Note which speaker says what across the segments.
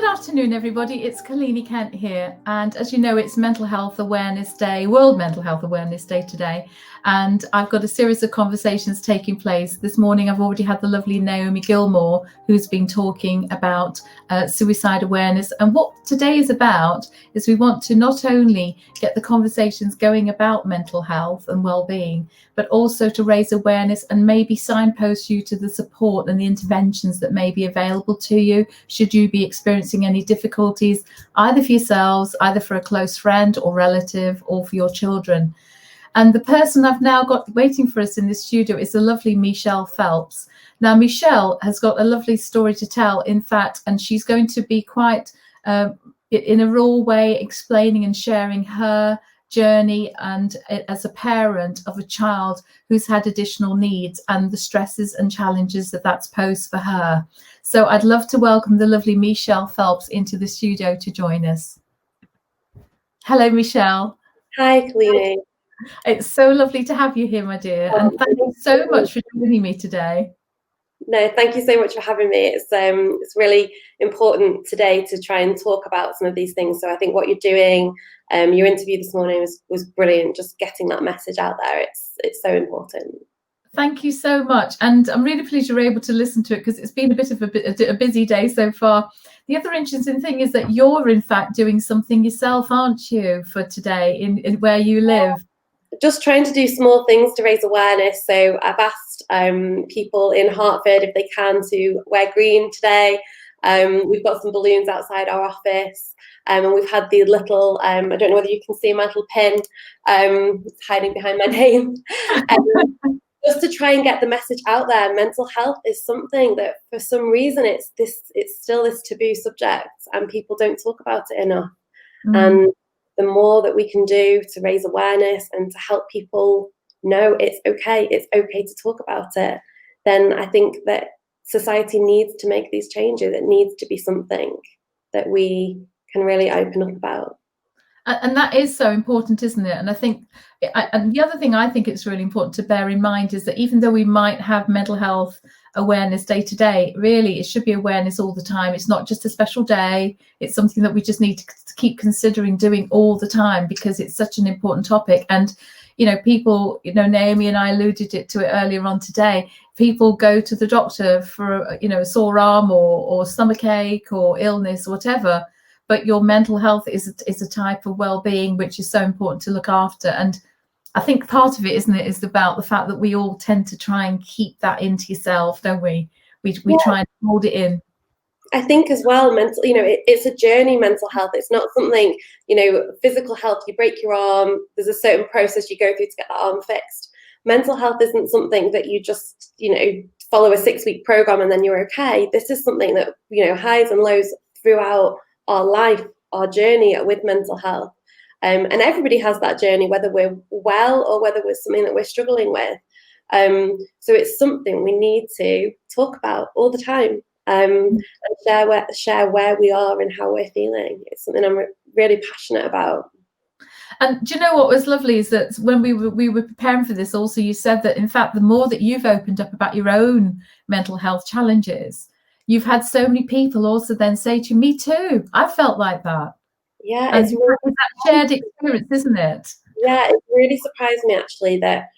Speaker 1: Good afternoon, everybody. It's Kalini Kent here. And as you know, it's Mental Health Awareness Day, World Mental Health Awareness Day today. And I've got a series of conversations taking place. This morning, I've already had the lovely Naomi Gilmore, who's been talking about suicide awareness. And what today is about is we want to not only get the conversations going about mental health and well-being, but also to raise awareness and maybe signpost you to the support and the interventions that may be available to you should you be experiencing any difficulties, either for yourselves, either for a close friend or relative, or for your children. And the person I've now got waiting for us in this studio is the lovely Michelle Phelps. Now, Michelle has got a lovely story to tell, in fact, and she's going to be quite in a raw way explaining and sharing her journey and as a parent of a child who's had additional needs and the stresses and challenges that that's posed for her. So I'd love to welcome the lovely Michelle Phelps into the studio to join us. Hello, Michelle.
Speaker 2: Hi, Kalini.
Speaker 1: It's so lovely to have you here, my dear. And thank you so much for joining me today.
Speaker 2: No, thank you so much for having me. It's really important today to try and talk about some of these things. So I think what you're doing, your interview this morning was brilliant. Just getting that message out there, it's so important.
Speaker 1: Thank you so much. And I'm really pleased you're able to listen to it because it's been a bit of a busy day so far. The other interesting thing is that you're in fact doing something yourself, aren't you, for today in where you live?
Speaker 2: Just trying to do small things to raise awareness. So I've asked people in Hertford if they can to wear green today. We've got some balloons outside our office, and we've had the little, I don't know whether you can see my little pin, it's hiding behind my name. Just to try and get the message out there. Mental health is something that for some reason it's still this taboo subject and people don't talk about it enough. And the more that we can do to raise awareness and to help people know it's okay to talk about it, then I think that society needs to make these changes. It needs to be something that we can really open up about.
Speaker 1: And that is so important, isn't it? And I think, and the other thing I think it's really important to bear in mind is that even though we might have mental health awareness day to day, really it should be awareness all the time. It's not just a special day. It's something that we just need to keep considering doing all the time because it's such an important topic. And you know, people, you know, Naomi and I alluded to it earlier on today. People go to the doctor for, you know, a sore arm or stomachache or illness or whatever. But your mental health is a type of well-being which is so important to look after. And I think part of it, isn't it, is about the fact that we all tend to try and keep that into yourself, don't we? We try and hold it in.
Speaker 2: I think as well, mental, you know, it's a journey, mental health. It's not something, you know, physical health, you break your arm, there's a certain process you go through to get that arm fixed. Mental health isn't something that you just, you know, follow a 6-week program and then you're okay. This is something that, you know, highs and lows throughout our life, our journey with mental health. And everybody has that journey, whether we're well or whether it's something that we're struggling with. So it's something we need to talk about all the time, and share where we are and how we're feeling. It's something I'm really passionate about.
Speaker 1: And do you know what was lovely is that when we were preparing for this, also you said that in fact the more that you've opened up about your own mental health challenges, you've had so many people also then say to you, me too, I felt like that.
Speaker 2: Yeah,
Speaker 1: it's really that shared experience, isn't it?
Speaker 2: Yeah, it really surprised me actually that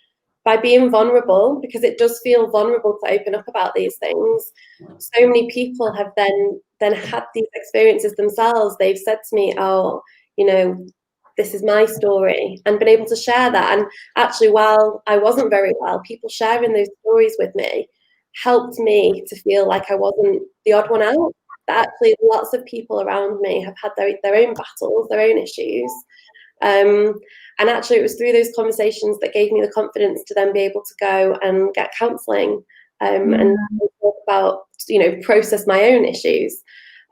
Speaker 2: by being vulnerable, because it does feel vulnerable to open up about these things, so many people have then had these experiences themselves. They've said to me, oh, you know, this is my story, and been able to share that. And actually, while I wasn't very well, people sharing those stories with me helped me to feel like I wasn't the odd one out. That actually lots of people around me have had their own battles, their own issues. And actually it was through those conversations that gave me the confidence to then be able to go and get counselling and talk about, you know, process my own issues.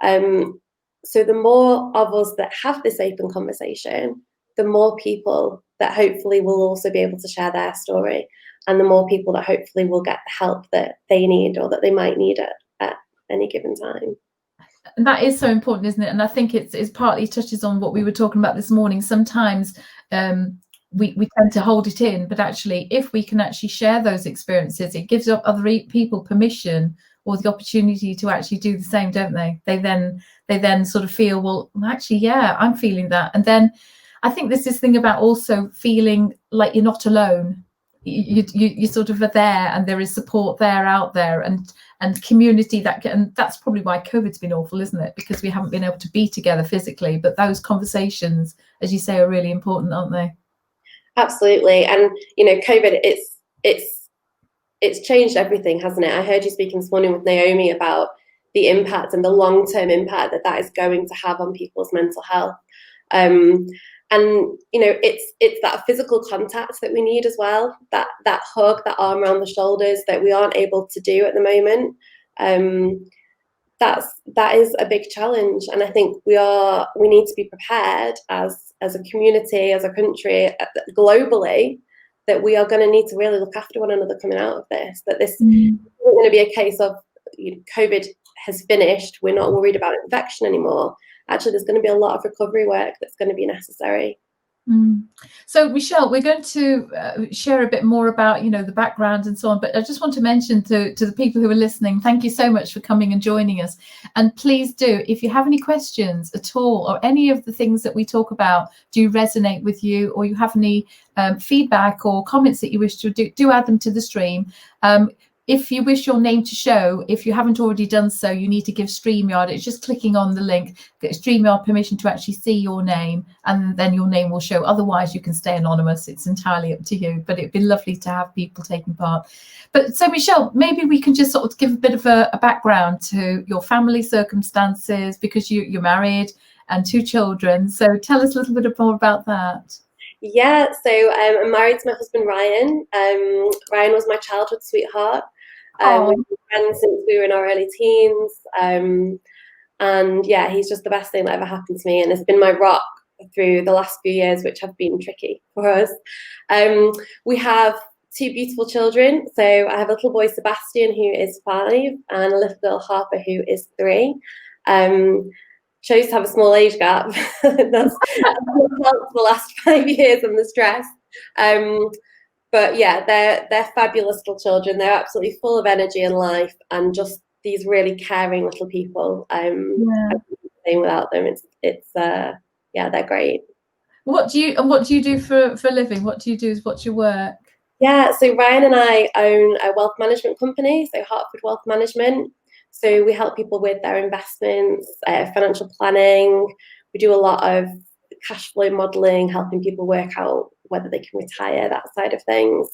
Speaker 2: So the more of us that have this open conversation, the more people that hopefully will also be able to share their story, and the more people that hopefully will get the help that they need or that they might need at any given time.
Speaker 1: And that is so important, isn't it? And I think it's partly touches on what we were talking about this morning. Sometimes we tend to hold it in, but actually if we can actually share those experiences, it gives other people permission or the opportunity to actually do the same, don't they? They then sort of feel, well, actually, yeah, I'm feeling that. And then I think there's this thing about also feeling like you're not alone. You sort of are there, and there is support there out there, and community and that's probably why COVID's been awful, isn't it? Because we haven't been able to be together physically, but those conversations, as you say, are really important, aren't they?
Speaker 2: Absolutely. And COVID, it's changed everything, hasn't it? I heard you speaking this morning with Naomi about the impact and the long-term impact that is going to have on people's mental health. And it's that physical contact that we need as well, that hug, that arm around the shoulders that we aren't able to do at the moment. That is a big challenge, and I think we need to be prepared as a community, as a country, globally, that we are going to need to really look after one another coming out of this. That this isn't going to be a case of COVID has finished, we're not worried about infection anymore. Actually, there's going to be a lot of recovery work that's going to be necessary.
Speaker 1: So, Michelle, we're going to share a bit more about, the background and so on. But I just want to mention to the people who are listening, thank you so much for coming and joining us. And please do, if you have any questions at all, or any of the things that we talk about do resonate with you, or you have any feedback or comments that you wish to do add them to the stream. If you wish your name to show, if you haven't already done so, you need to give StreamYard. It's just clicking on the link, get StreamYard permission to actually see your name, and then your name will show. Otherwise, you can stay anonymous. It's entirely up to you. But it'd be lovely to have people taking part. But so, Michelle, maybe we can just sort of give a bit of a background to your family circumstances, because you're married and 2 children. So tell us a little bit more about that.
Speaker 2: Yeah, so I'm married to my husband, Ryan. Ryan was my childhood sweetheart. We've been friends since we were in our early teens. And yeah, he's just the best thing that ever happened to me, and has been my rock through the last few years, which have been tricky for us. We have 2 beautiful children. So I have a little boy, Sebastian, who is 5, and a little girl, Harper, who is 3. Chose to have a small age gap. That's helped the last 5 years and the stress. But yeah, they're fabulous little children. They're absolutely full of energy and life, and just these really caring little people. I couldn't do the same without them. They're great.
Speaker 1: What do you do for a living? What's your work?
Speaker 2: Yeah, so Ryan and I own a wealth management company, so Hartford Wealth Management. So we help people with their investments, financial planning. We do a lot of cash flow modeling, helping people work out whether they can retire, that side of things.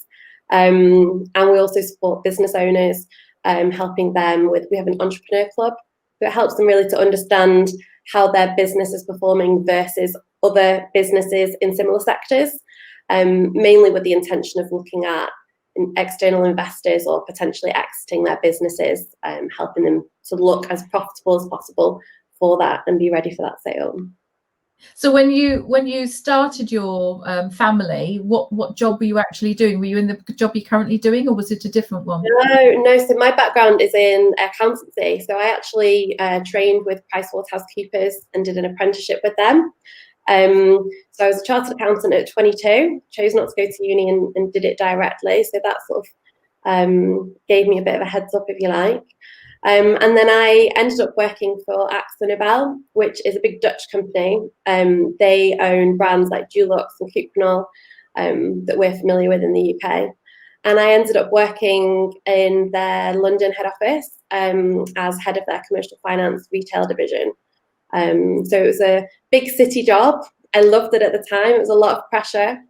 Speaker 2: And we also support business owners, helping them we have an entrepreneur club that helps them really to understand how their business is performing versus other businesses in similar sectors, mainly with the intention of looking at external investors or potentially exiting their businesses, helping them to look as profitable as possible for that and be ready for that sale.
Speaker 1: So when you started your family, what job were you actually doing? Were you in the job you're currently doing, or was it a different one?
Speaker 2: No. So my background is in accountancy. So I actually trained with PricewaterhouseCoopers and did an apprenticeship with them. So I was a chartered accountant at 22, chose not to go to uni and did it directly. So that sort of gave me a bit of a heads up, if you like. And then I ended up working for Axel Nobel, which is a big Dutch company. They own brands like Dulux and Cuprinol that we're familiar with in the UK. And I ended up working in their London head office as head of their commercial finance retail division. So it was a big city job. I loved it at the time. It was a lot of pressure.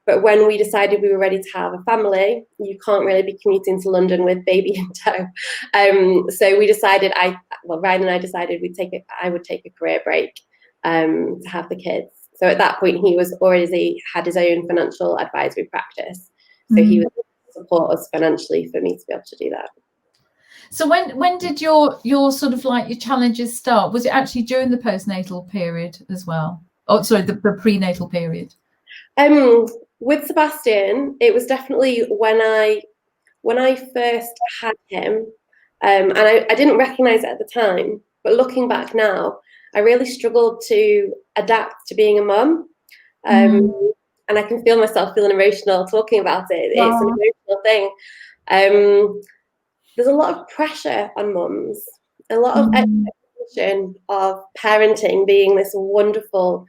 Speaker 2: But when we decided we were ready to have a family, you can't really be commuting to London with baby in tow. So we decided, Ryan and I decided I would take a career break to have the kids. So at that point, he had his own financial advisory practice. So he was able to support us financially for me to be able to do that.
Speaker 1: So when did your sort of like your challenges start? Was it actually during the postnatal period as well? Oh, sorry, the prenatal period.
Speaker 2: With Sebastian, it was definitely when I first had him, and I didn't recognise it at the time, but looking back now, I really struggled to adapt to being a mum. And I can feel myself feeling emotional talking about it. It's an emotional thing. there's a lot of pressure on mums, a lot of
Speaker 1: Mm.
Speaker 2: expectation of parenting being this wonderful,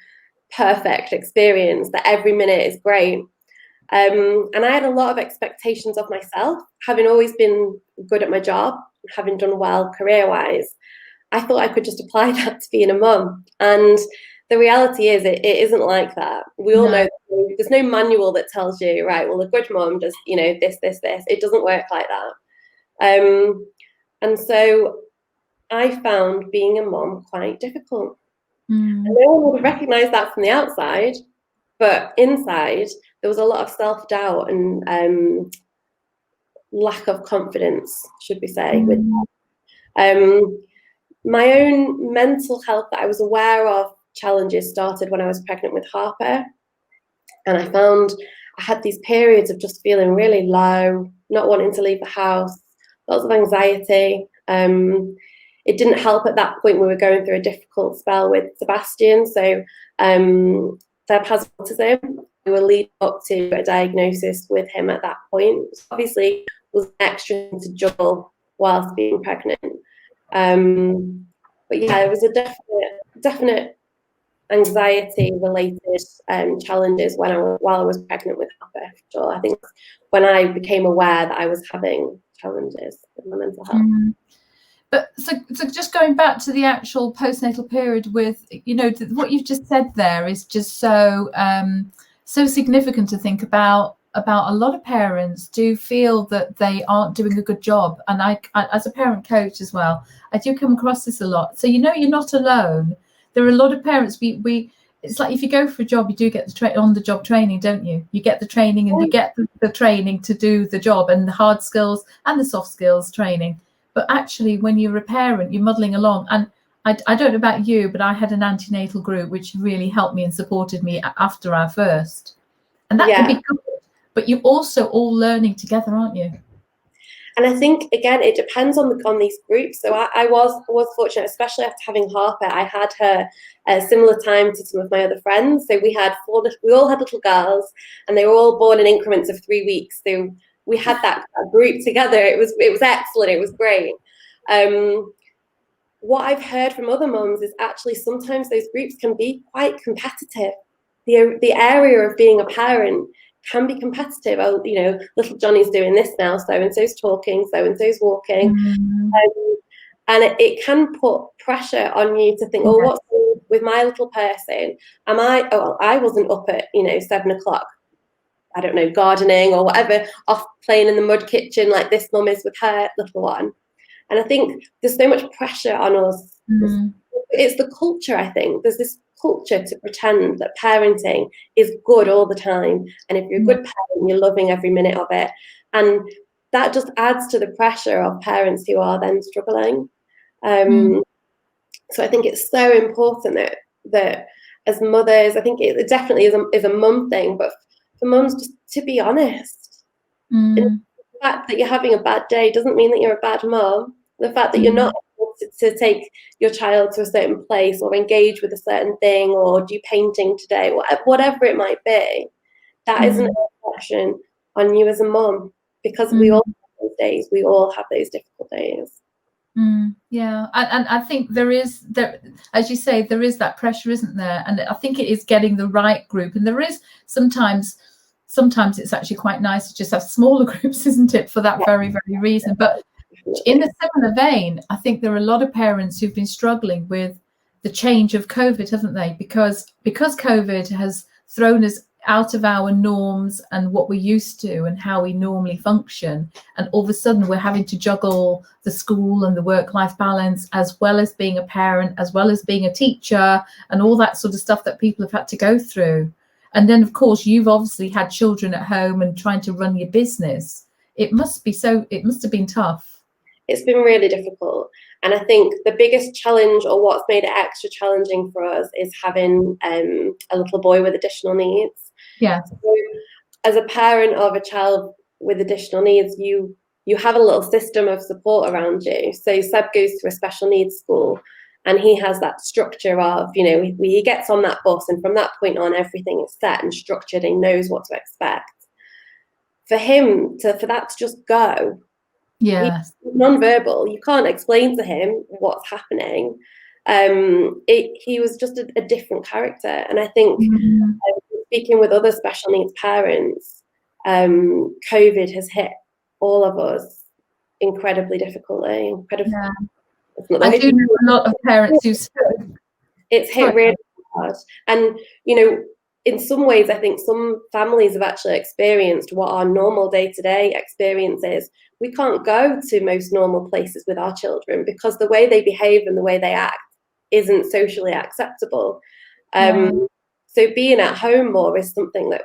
Speaker 2: perfect experience that every minute is great. And I had a lot of expectations of myself, having always been good at my job, having done well career-wise. I thought I could just apply that to being a mum. And the reality is it isn't like that. We all know
Speaker 1: No.
Speaker 2: that there's no manual that tells you, right, well, a good mum does, this, this, this. It doesn't work like that. And so I found being a mum quite difficult. And no one would recognize that from the outside, but inside, there was a lot of self-doubt and lack of confidence, should we say, with my own mental health that I was aware of challenges started when I was pregnant with Harper. And I found I had these periods of just feeling really low, not wanting to leave the house, lots of anxiety. It didn't help at that point. We were going through a difficult spell with Sebastian. So Seb has autism. We were leading up to a diagnosis with him at that point. So obviously, it was an extra thing to juggle whilst being pregnant. But yeah, it was a definite anxiety-related challenges while I was pregnant with Harper. Sure, I think when I became aware that I was having challenges with my mental health.
Speaker 1: But so just going back to the actual postnatal period, with what you've just said there is just so so significant to think about. A lot of parents do feel that they aren't doing a good job, and I as a parent coach as well, I do come across this a lot. So you're not alone. There are a lot of parents. We it's like if you go for a job, you do get the on-the-job training, don't you? You get the training and you get the training to do the job, and the hard skills and the soft skills training. But actually, when you're a parent, you're muddling along. And I don't know about you, but I had an antenatal group which really helped me and supported me after our first. And that can be good. But you're also all learning together, aren't you?
Speaker 2: And I think, again, it depends on these groups. So I was fortunate, especially after having Harper. I had her a similar time to some of my other friends. So we all had little girls, and they were all born in increments of 3 weeks. So we had that group together. It was excellent. It was great. What I've heard from other mums is actually sometimes those groups can be quite competitive. The area of being a parent can be competitive. Oh, little Johnny's doing this now, so and so's talking, so and so's walking, and it can put pressure on you to think, oh, what's with my little person? I wasn't up at 7 o'clock. I don't know, gardening or whatever, off playing in the mud kitchen like this mum is with her little one. And I think there's so much pressure on us. It's the culture, I think. There's this culture to pretend that parenting is good all the time. And if you're a good parent, you're loving every minute of it. And that just adds to the pressure of parents who are then struggling. So I think it's so important that as mothers, I think it definitely is a mum thing, but for mums just to be honest. And the fact that you're having a bad day doesn't mean that you're a bad mum. The fact that you're not able to take your child to a certain place or engage with a certain thing or do painting today, whatever it might be, that isn't a reflection on you as a mum, because we all have those days. We all have those difficult days.
Speaker 1: Yeah, and I think there, as you say, there is that pressure, isn't there? And I think it is getting the right group. And there is sometimes it's actually quite nice to just have smaller groups, isn't it, for that very, very reason. But in a similar vein, I think there are a lot of parents who've been struggling with the change of COVID, haven't they? Because COVID has thrown us out of our norms and what we're used to and how we normally function. And all of a sudden we're having to juggle the school and the work-life balance, as well as being a parent, as well as being a teacher, and all that sort of stuff that people have had to go through. And then, of course, you've obviously had children at home and trying to run your business. It must have been tough.
Speaker 2: It's been really difficult. And I think the biggest challenge, or what's made it extra challenging for us, is having a little boy with additional needs.
Speaker 1: Yeah.
Speaker 2: So as a parent of a child with additional needs, you have a little system of support around you. So Seb goes to a special needs school, and he has that structure of, he gets on that bus, and from that point on, everything is set and structured, and he knows what to expect. For him for that to just go He's
Speaker 1: Yes.
Speaker 2: non-verbal. You can't explain to him what's happening. He was just a different character. And I think speaking with other special needs parents, COVID has hit all of us incredibly difficultly.
Speaker 1: Yeah.
Speaker 2: It's not the
Speaker 1: I
Speaker 2: way
Speaker 1: do know a lot of parents who
Speaker 2: it's hit really hard. And, you know, in some ways, I think some families have actually experienced what our normal day-to-day experience is. We can't go to most normal places with our children because the way they behave and the way they act isn't socially acceptable. So being at home more is something that,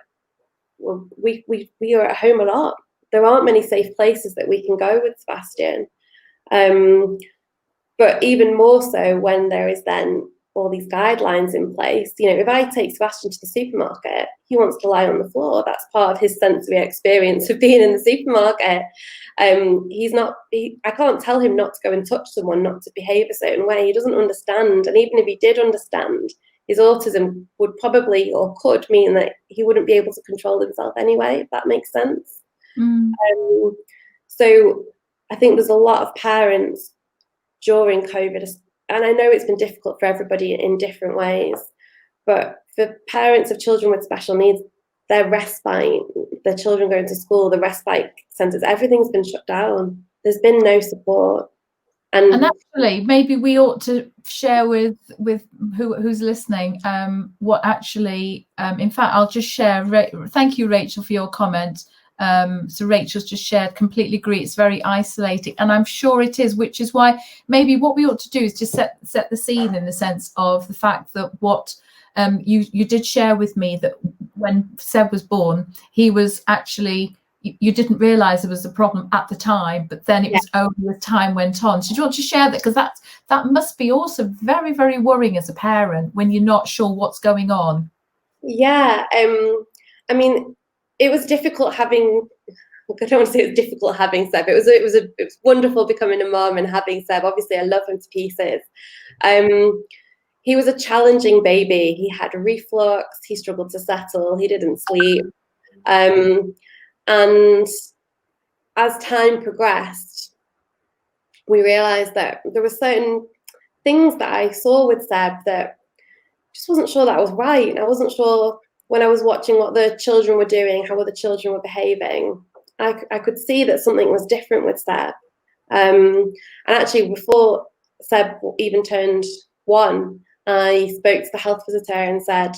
Speaker 2: well, we are at home a lot. There aren't many safe places that we can go with Sebastian. But even more so when there is then all these guidelines in place. You know, if I take Sebastian to the supermarket, he wants to lie on the floor. That's part of his sensory experience of being in the supermarket. I can't tell him not to go and touch someone, not to behave a certain way. He doesn't understand. And even if he did understand, his autism would probably or could mean that he wouldn't be able to control himself anyway, if that makes sense. So I think there's a lot of parents during COVID, and I know it's been difficult for everybody in different ways, but for parents of children with special needs, their respite, their children going to school, the respite centres, everything's been shut down. There's been no support.
Speaker 1: And actually, maybe we ought to share with who's listening what actually, in fact, I'll just share. Thank you, Rachel, for your comment. So Rachel's just shared, completely agree, it's very isolating, and I'm sure it is, which is why maybe what we ought to do is just set the scene in the sense of the fact that what you did share with me, that when Seb was born, he was actually, you didn't realize there was a problem at the time, but then it was only as time went on. So do you want to share that? Because that must be also very, very worrying as a parent when you're not sure what's going on.
Speaker 2: Yeah, I mean, it was difficult having, I don't want to say it was difficult having Seb. It was wonderful becoming a mom and having Seb. Obviously, I love him to pieces. He was a challenging baby. He had reflux. He struggled to settle. He didn't sleep. And as time progressed, we realized that there were certain things that I saw with Seb that just wasn't sure that was right. I wasn't sure when I was watching what the children were doing, how other children were behaving. I could see that something was different with Seb. And actually, before Seb even turned 1, I spoke to the health visitor and said,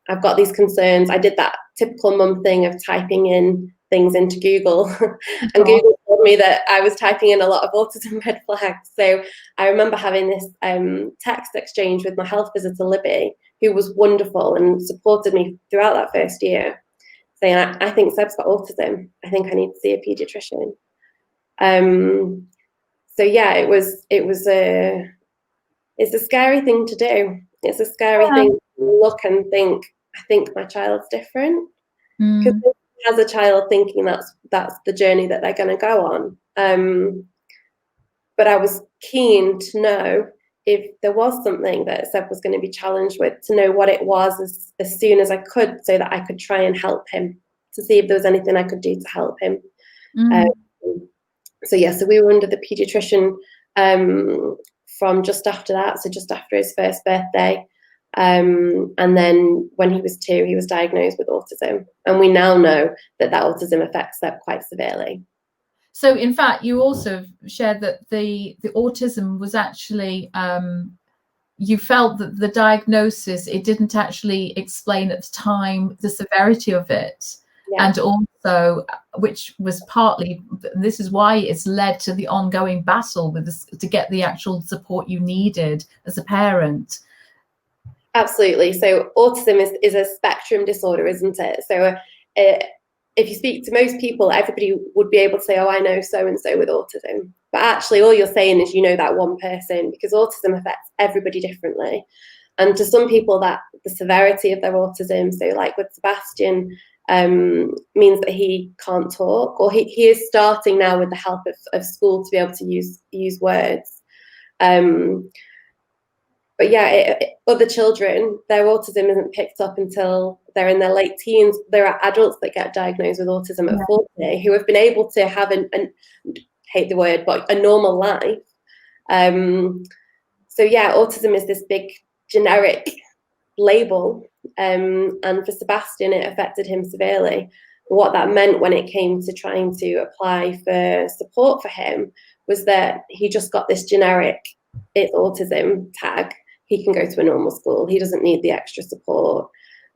Speaker 2: I've got these concerns. I did that typical mum thing of typing in things into Google. And Google told me that I was typing in a lot of autism red flags. So I remember having this text exchange with my health visitor, Libby, who was wonderful and supported me throughout that first year, saying, I think Seb's got autism. I think I need to see a paediatrician. So yeah, it's a scary thing to do. It's a scary thing to look and think, I think my child's different. Because as a child thinking that's the journey that they're going to go on. But I was keen to know if there was something that Seb was going to be challenged with, to know what it was as soon as I could, so that I could try and help him, to see if there was anything I could do to help him. So we were under the paediatrician from just after that, so just after his first birthday. And then when he was 2, he was diagnosed with autism. And we now know that autism affects Seb quite severely.
Speaker 1: So in fact, you also shared that the autism was actually, you felt that the diagnosis, it didn't actually explain at the time the severity of it. Yeah. And also, which was partly, this is why it's led to the ongoing battle with this, to get the actual support you needed as a parent.
Speaker 2: Absolutely. So autism is a spectrum disorder, isn't it? So if you speak to most people, everybody would be able to say, oh, I know so-and-so with autism. But actually all you're saying is you know that one person, because autism affects everybody differently. And to some people, that the severity of their autism, so like with Sebastian, means that he can't talk, or he is starting now with the help of school to be able to use words. But yeah, other children, their autism isn't picked up until they're in their late teens. There are adults that get diagnosed with autism at 40 who have been able to have hate the word, but a normal life. So yeah, autism is this big generic label, and for Sebastian, it affected him severely. What that meant when it came to trying to apply for support for him was that he just got this generic, it's autism tag. He can go to a normal school. He doesn't need the extra support.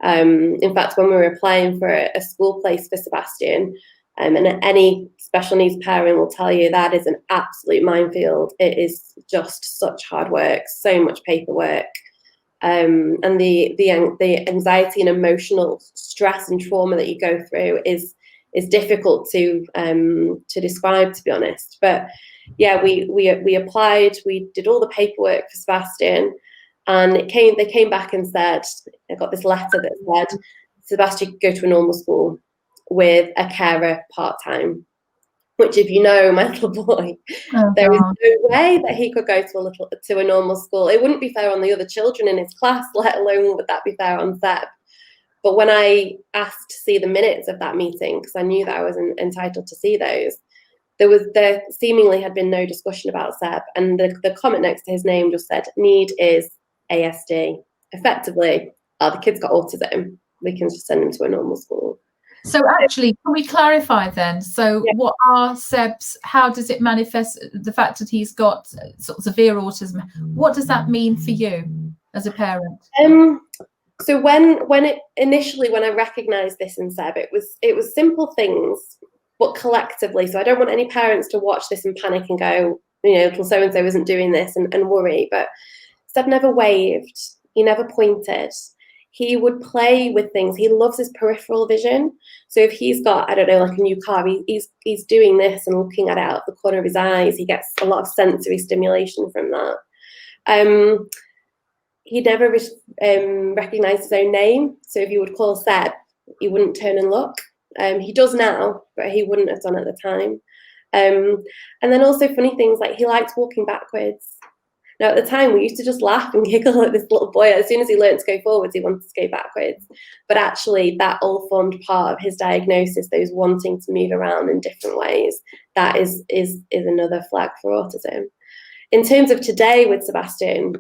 Speaker 2: In fact, when we were applying for a school place for Sebastian, and any special needs parent will tell you that is an absolute minefield. It is just such hard work, so much paperwork. And the anxiety and emotional stress and trauma that you go through is difficult to describe, to be honest. But yeah, we applied, we did all the paperwork for Sebastian, and they came back and said, I got this letter that said Sebastian could go to a normal school with a carer part-time. Which, if you know my little boy, there is no way that he could go to a normal school. It wouldn't be fair on the other children in his class, let alone would that be fair on Seb. But when I asked to see the minutes of that meeting, because I knew that I was entitled to see those, there seemingly had been no discussion about Seb, and the comment next to his name just said, need is ASD. Effectively, the kid's got autism. We can just send him to a normal school.
Speaker 1: So actually, can we clarify then? So yeah. What are Seb's, how does it manifest, the fact that he's got sort of severe autism? What does that mean for you as a parent?
Speaker 2: So when I recognised this in Seb, it was simple things, but collectively. So I don't want any parents to watch this and panic and go, little so-and-so isn't doing this and worry. But Seb never waved. He never pointed. He would play with things. He loves his peripheral vision. So if he's got, I don't know, like a new car, he's doing this and looking at it out of the corner of his eyes. He gets a lot of sensory stimulation from that. He never recognised his own name. So if you would call Seb, he wouldn't turn and look. He does now, but he wouldn't have done at the time. And then also funny things like he likes walking backwards. Now, at the time, we used to just laugh and giggle at this little boy. As soon as he learned to go forwards, he wanted to go backwards. But actually, that all formed part of his diagnosis, those wanting to move around in different ways. That is another flag for autism. In terms of today with Sebastian,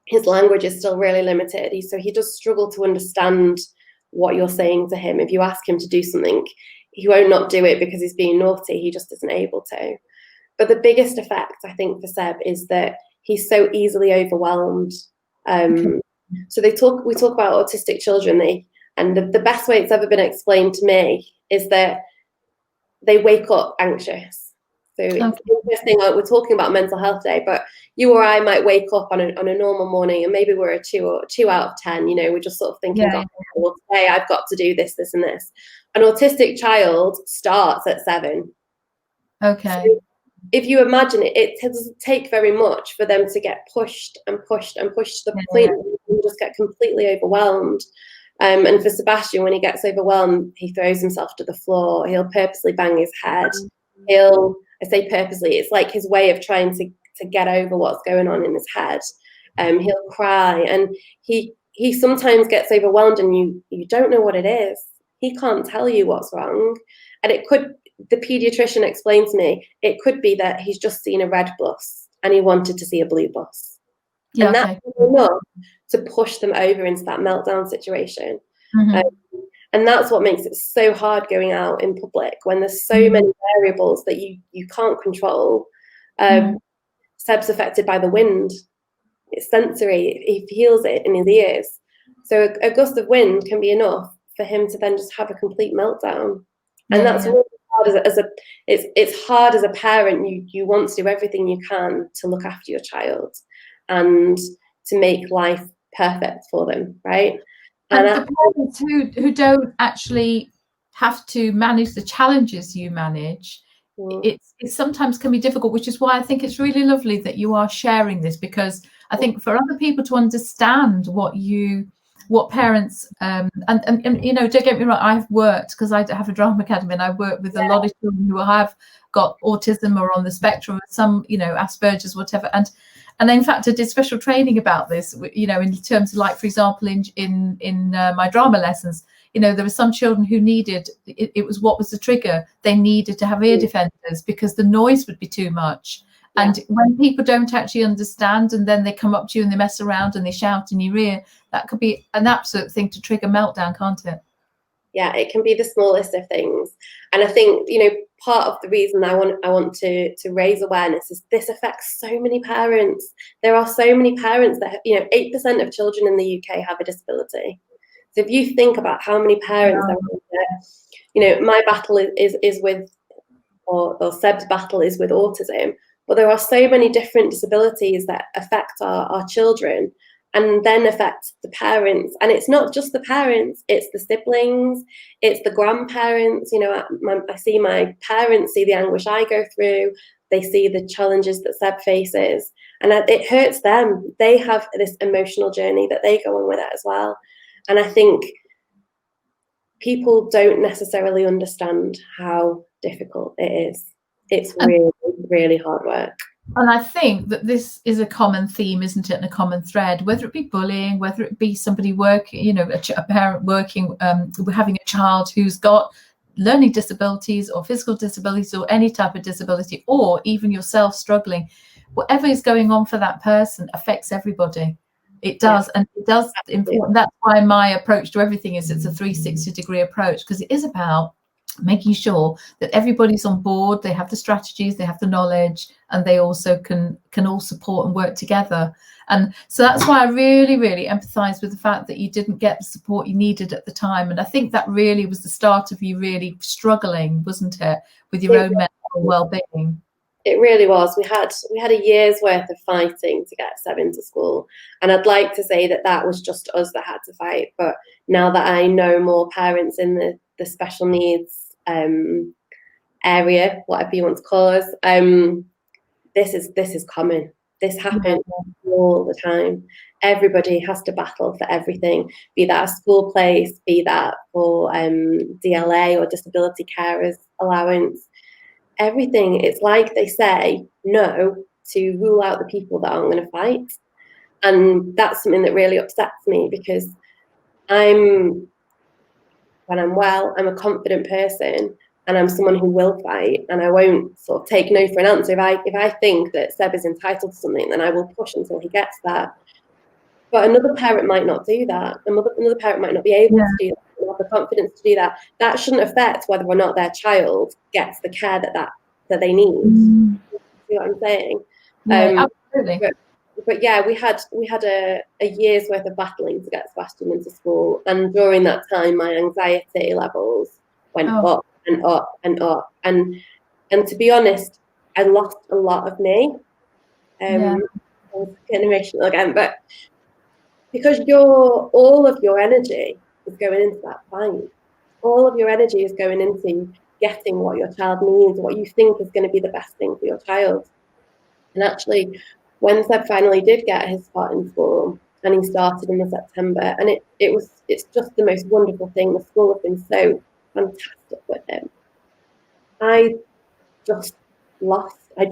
Speaker 2: his language is still really limited. So he does struggle to understand what you're saying to him. If you ask him to do something, he won't not do it because he's being naughty. He just isn't able to. But the biggest effect, I think, for Seb is that he's so easily overwhelmed. So we talk about autistic children, and the best way it's ever been explained to me is that they wake up anxious. So it's interesting, we're talking about mental health day, but you or I might wake up on a normal morning and maybe we're a 2 out of 10, we're just sort of thinking, well, today I've got to do this, this and this. An autistic child starts at 7.
Speaker 1: Okay.
Speaker 2: So if you imagine it doesn't take very much for them to get pushed and pushed and pushed to the point where you just get completely overwhelmed. And for Sebastian, when he gets overwhelmed, he throws himself to the floor. He'll purposely bang his head. I say purposely, it's like his way of trying to get over what's going on in his head. He'll cry, and he sometimes gets overwhelmed, and you don't know what it is. He can't tell you what's wrong, and the pediatrician explained to me, it could be that he's just seen a red bus and he wanted to see a blue bus. And that's enough to push them over into that meltdown situation. And that's what makes it so hard going out in public when there's so many variables that you can't control. Seb's affected by the wind. It's sensory. He feels it in his ears. So a gust of wind can be enough for him to then just have a complete meltdown. And that's really hard it's hard as a parent. You want to do everything you can to look after your child and to make life perfect for them, right?
Speaker 1: And the parents who don't actually have to manage the challenges you manage, it sometimes can be difficult, which is why I think it's really lovely that you are sharing this, because I think for other people to understand what parents and don't get me wrong, I've worked, because I have a drama academy, and I work with a lot of children who have got autism or on the spectrum, some Asperger's, whatever, and in fact I did special training about this, in terms of, like, for example, in my drama lessons, you know, there were some children who needed, it was what was the trigger? They needed to have ear defenders because the noise would be too much.
Speaker 2: Yeah.
Speaker 1: And when people don't actually understand and then they come up to you and they mess around and they shout in your ear, that could be an absolute thing to trigger meltdown, can't it?
Speaker 2: Yeah, it can be the smallest of things. And I think, you know, part of the reason I want to raise awareness is this affects so many parents. There are so many parents that have, you know, 8% of children in the UK have a disability. So if you think about how many parents there are, you know, my battle is with, or Seb's battle is with autism, but there are so many different disabilities that affect our children and then affect the parents. And it's not just the parents, it's the siblings, it's the grandparents. You know, I see my parents see the anguish I go through, they see the challenges that Seb faces, and it hurts them. They have this emotional journey that they go on with it as well. And I think people don't necessarily understand how difficult it is. It's really, really hard work.
Speaker 1: And I think that this is a common theme, isn't it? And a common thread, whether it be bullying, whether it be somebody working, you know, a parent working, having a child who's got learning disabilities or physical disabilities or any type of disability, or even yourself struggling, whatever is going on for that person affects everybody. It does. Yeah. And it does. Important. That's why my approach to everything is it's a 360-degree approach, because it is about making sure that everybody's on board, they have the strategies, they have the knowledge, and they also can all support and work together. And so that's why I really, really empathize with the fact that you didn't get the support you needed at the time. And I think that really was the start of you really struggling, wasn't it, with your own mental well-being?
Speaker 2: It really was. We had a year's worth of fighting to get Seb into school, and I'd like to say that that was just us that had to fight. But now that I know more parents in the special needs area, whatever you want to call us, this is common. This happens all the time. Everybody has to battle for everything, be that a school place, be that for DLA or disability carers allowance. Everything. It's like they say no to rule out the people that aren't going to fight. And that's something that really upsets me, because when I'm well, I'm a confident person, and I'm someone who will fight, and I won't sort of take no for an answer. If I think that Seb is entitled to something, then I will push until he gets that. But another parent might not do that. Another parent might not be able to do that, or have the confidence to do that. That shouldn't affect whether or not their child gets the care that they need. You see what I'm saying?
Speaker 1: Yeah, absolutely.
Speaker 2: But yeah, we had a year's worth of battling to get Sebastian into school, and during that time, my anxiety levels went up and up and up, and to be honest, I lost a lot of me. I was getting emotional again, but because all of your energy is going into that fight, all of your energy is going into getting what your child needs, what you think is going to be the best thing for your child. And actually, when Seb finally did get his spot in school, and he started in September, and it's just the most wonderful thing. The school have been so fantastic with him. I just lost. I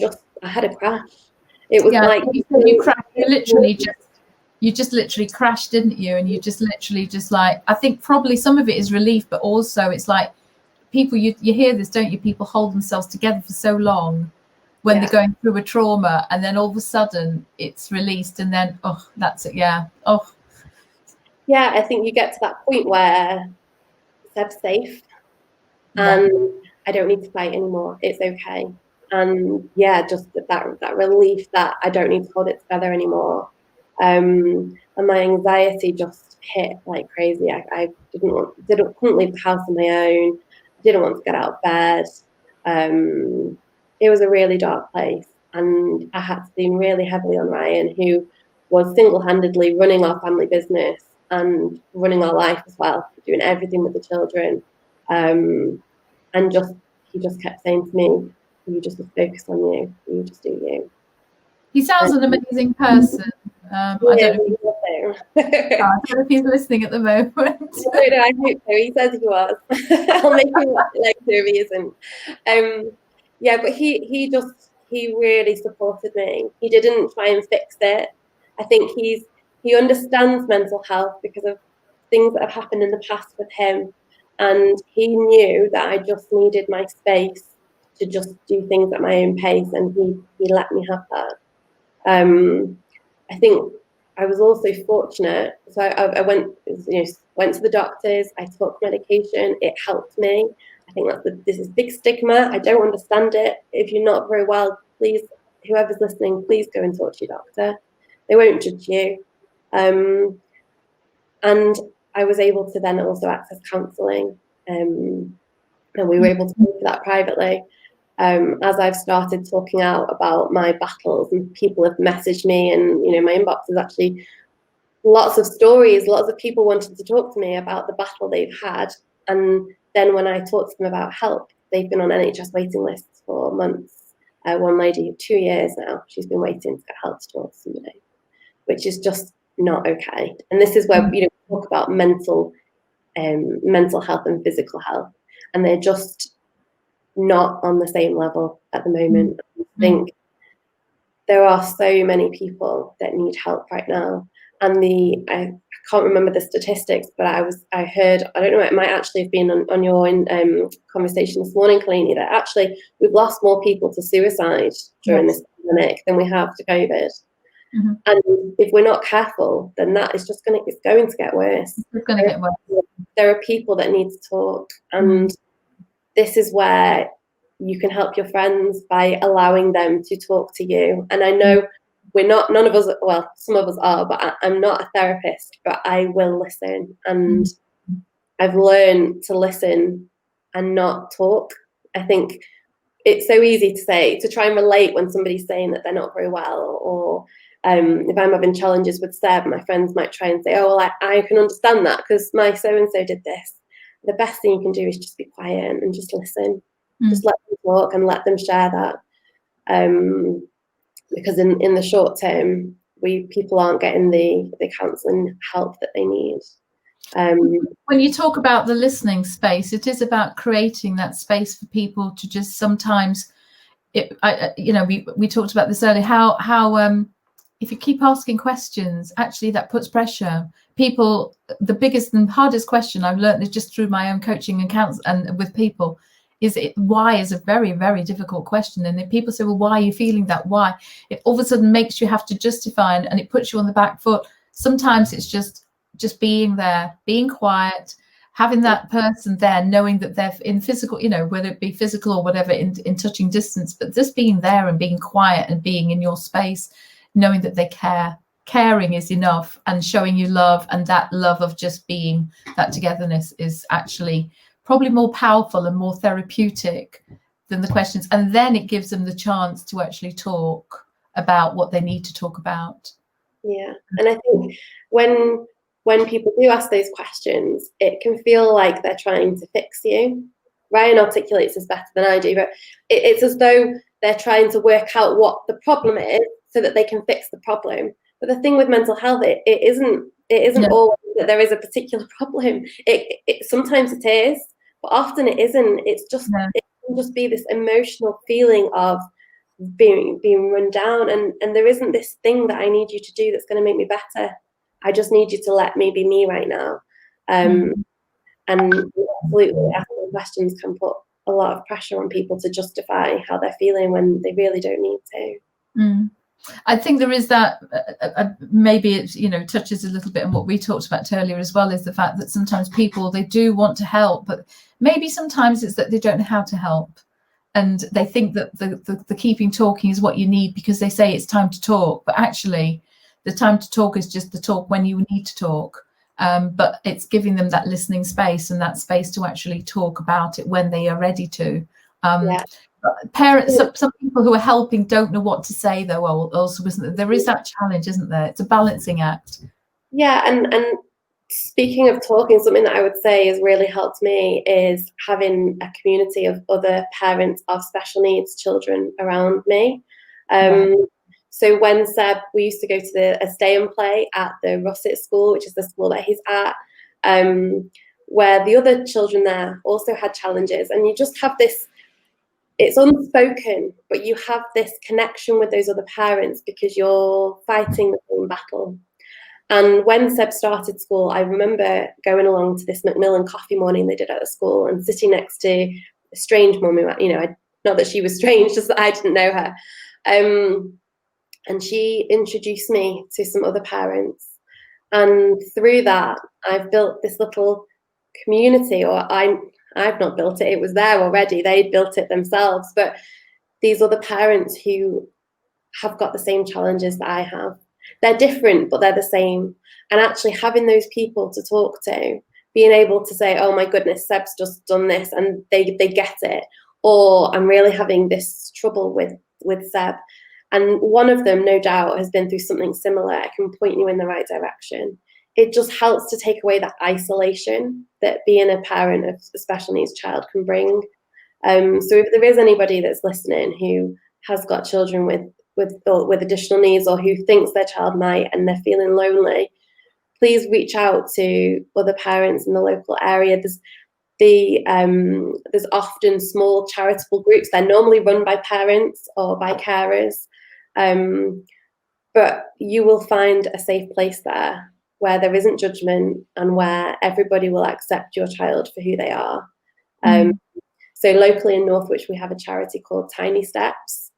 Speaker 2: had a crash. It was like
Speaker 1: you crashed. You just literally crashed, didn't you? And you just literally like, I think probably some of it is relief, but also it's like people, you hear this, don't you? People hold themselves together for so long when they're going through a trauma, and then all of a sudden it's released, and then that's it. Yeah.
Speaker 2: I think you get to that point where Seb's safe, and I don't need to fight anymore. It's okay. And just that relief that I don't need to hold it together anymore. And my anxiety just hit like crazy. I couldn't leave the house on my own. Didn't want to get out of bed. It was a really dark place, and I had to lean really heavily on Ryan, who was single-handedly running our family business and running our life as well, doing everything with the children. And he just kept saying to me, "You just focus on you. You just do you."
Speaker 1: He sounds an amazing person. I don't know if he's listening at the moment.
Speaker 2: I hope so. He says he was. I'll make him like so if he isn't. But he really supported me. He didn't try and fix it. I think he understands mental health because of things that have happened in the past with him, and he knew that I just needed my space to just do things at my own pace, and he let me have that. I think I was also fortunate. So I went, went to the doctors. I took medication. It helped me. I think this is big stigma. I don't understand it. If you're not very well, please, whoever's listening, please go and talk to your doctor. They won't judge you. And I was able to then also access counselling, and we were able to pay for that privately. As I've started talking out about my battles, and people have messaged me, and my inbox is actually lots of stories, lots of people wanting to talk to me about the battle they've had. And then when I talk to them about help, they've been on NHS waiting lists for months. One lady, 2 years now, she's been waiting to get help to talk to somebody, which is just not okay. And this is where we talk about mental health and physical health, and they're just not on the same level at the moment. I think there are so many people that need help right now, and I can't remember the statistics, but I heard, I don't know, it might actually have been on your conversation this morning, Kalini, that actually we've lost more people to suicide during this pandemic than we have to COVID. And if we're not careful, then that is just it's going to get worse.
Speaker 1: It's going to get worse.
Speaker 2: There are people that need to talk, and this is where you can help your friends by allowing them to talk to you. And I know none of us, well, some of us are, but I'm not a therapist, but I will listen. And I've learned to listen and not talk. I think it's so easy to try and relate when somebody's saying that they're not very well, or if I'm having challenges with Seb, my friends might try and say, oh, well, I can understand that because my so-and-so did this. The best thing you can do is just be quiet and just listen. Just let them talk and let them share that. Because in the short term, people aren't getting the counselling help that they need.
Speaker 1: When you talk about the listening space, it is about creating that space for people to just sometimes, we talked about this earlier, how if you keep asking questions, actually that puts pressure. People, the biggest and hardest question I've learned is just through my own coaching and counsel and with people, why is a very, very difficult question. And then people say, well, why are you feeling that? Why? It all of a sudden makes you have to justify, and it puts you on the back foot. Sometimes it's just being there, being quiet, having that person there, knowing that they're in physical, whether it be physical or whatever, in touching distance, but just being there and being quiet and being in your space, knowing that they care. Caring is enough, and showing you love, and that love of just being, that togetherness is actually probably more powerful and more therapeutic than the questions. And then it gives them the chance to actually talk about what they need to talk about.
Speaker 2: Yeah, and I think when people do ask those questions, it can feel like they're trying to fix you. Ryan articulates this better than I do, but it's as though they're trying to work out what the problem is so that they can fix the problem. But the thing with mental health, it isn't always that there is a particular problem. It sometimes it is, but often it isn't. It's just it can just be this emotional feeling of being run down, and there isn't this thing that I need you to do that's going to make me better. I just need you to let me be me right now. And absolutely, asking questions can put a lot of pressure on people to justify how they're feeling when they really don't need to.
Speaker 1: I think there is that, maybe it touches a little bit on what we talked about earlier as well, is the fact that sometimes people, they do want to help, but maybe sometimes it's that they don't know how to help. And they think that the keeping talking is what you need because they say it's time to talk. But actually, the time to talk is just the talk when you need to talk. But it's giving them that listening space and that space to actually talk about it when they are ready to. Parents, some people who are helping don't know what to say, though. Also, there is that challenge, isn't there? It's a balancing act.
Speaker 2: Yeah, and speaking of talking, something that I would say has really helped me is having a community of other parents of special needs children around me. So when Seb, we used to go to a stay and play at the Russet School, which is the school that he's at, where the other children there also had challenges, and you just have this, it's unspoken, but you have this connection with those other parents because you're fighting the same battle. And when Seb started school, I remember going along to this Macmillan coffee morning they did at the school and sitting next to a strange mum, not that she was strange, just that I didn't know her. And she introduced me to some other parents. And through that, I've built this little community, or I've not built it, it was there already. They built it themselves. But these other parents who have got the same challenges that I have. They're different, but they're the same. And actually having those people to talk to, being able to say, oh my goodness, Seb's just done this, and they get it. Or I'm really having this trouble with Seb. And one of them, no doubt, has been through something similar. I can point you in the right direction. It just helps to take away that isolation that being a parent of a special needs child can bring. So if there is anybody that's listening who has got children with additional needs, or who thinks their child might and they're feeling lonely, please reach out to other parents in the local area. There's often small charitable groups. They're normally run by parents or by carers, but you will find a safe place there where there isn't judgment and where everybody will accept your child for who they are. So locally in Northwich, we have a charity called Tiny Steps,